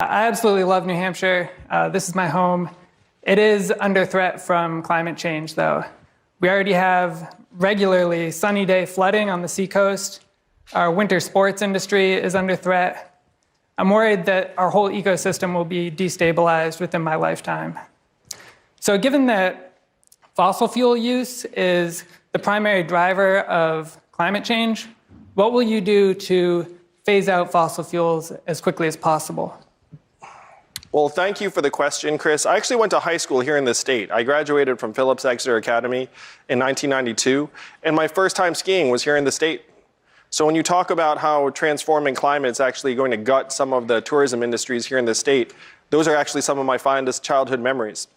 I absolutely love New Hampshire. This is my home. It is under threat from climate change, though. We already have regularly sunny day flooding on the seacoast. Our winter sports industry is under threat. I'm worried that our whole ecosystem will be destabilized within my lifetime. So given that fossil fuel use is the primary driver of climate change, what will you do to phase out fossil fuels as quickly as possible? Well, thank you for the question, Chris. I actually went to high school here in this state. I graduated from Phillips Exeter Academy in 1992, and my first time skiing was here in the state. So when you talk about how transforming climate is actually going to gut some of the tourism industries here in the state, those are actually some of my fondest childhood memories.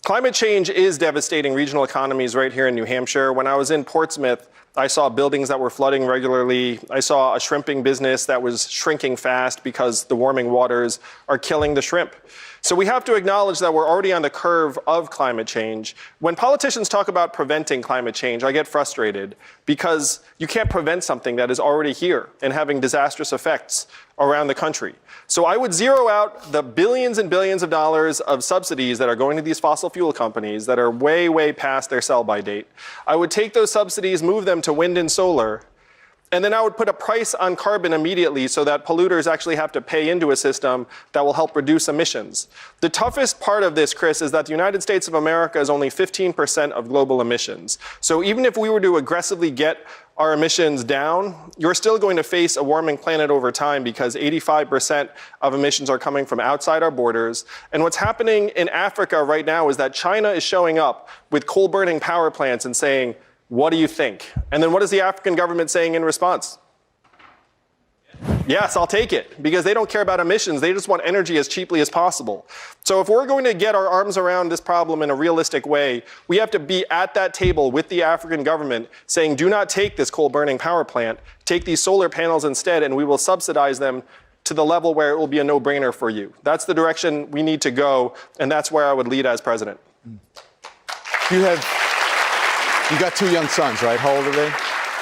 Climate change is devastating regional economies right here in New Hampshire. When I was in Portsmouth, I saw buildings that were flooding regularly. I saw a shrimping business that was shrinking fast because the warming waters are killing the shrimp. So we have to acknowledge that we're already on the curve of climate change. When politicians talk about preventing climate change, I get frustrated because you can't prevent something that is already here and having disastrous effects around the country. So I would zero out the billions and billions of dollars of subsidies that are going to these fossil fuel companies that are way, way past their sell-by date. I would take those subsidies, move them to wind and solar, and then I would put a price on carbon immediately so that polluters actually have to pay into a system that will help reduce emissions. The toughest part of this, Chris, is that the United States of America is only 15% of global emissions. So even if we were to aggressively get our emissions down, you're still going to face a warming planet over time because 85% of emissions are coming from outside our borders. And what's happening in Africa right now is that China is showing up with coal-burning power plants and saying, "What do you think?" And then what is the African government saying in response? Yes, I'll take it, because they don't care about emissions. They just want energy as cheaply as possible. So if we're going to get our arms around this problem in a realistic way, we have to be at that table with the African government saying, do not take this coal-burning power plant, take these solar panels instead, and we will subsidize them to the level where it will be a no-brainer for you. That's the direction we need to go, and that's where I would lead as president. You got two young sons, right? How old are they?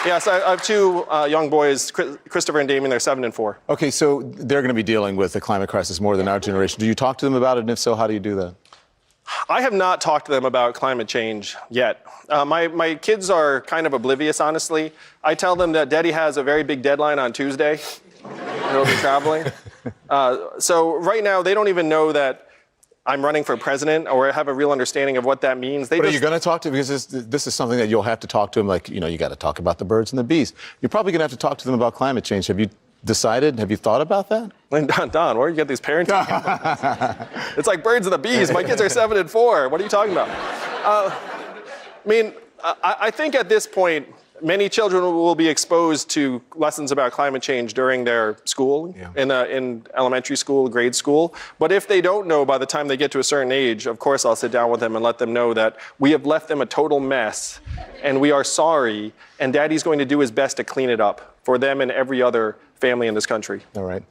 Yes, I have two young boys, Christopher and Damien. They're 7 and 4. Okay, so they're going to be dealing with the climate crisis more than our generation. Do you talk to them about it? And if so, how do you do that? I have not talked to them about climate change yet. My kids are kind of oblivious, honestly. I tell them that Daddy has a very big deadline on Tuesday. He'll be traveling. So right now, they don't even know that I'm running for president or have a real understanding of what that means. But are you going to talk to them? Because this is something that you'll have to talk to them, like, you know, you got to talk about the birds and the bees. You're probably going to have to talk to them about climate change. Have you decided? Have you thought about that? Don, where do you get these parenting? It's like birds and the bees. My kids are 7 and 4. What are you talking about? I think at this point, many children will be exposed to lessons about climate change during their school, in elementary school, grade school. But if they don't know by the time they get to a certain age, of course I'll sit down with them and let them know that we have left them a total mess and we are sorry, and Daddy's going to do his best to clean it up for them and every other family in this country. All right.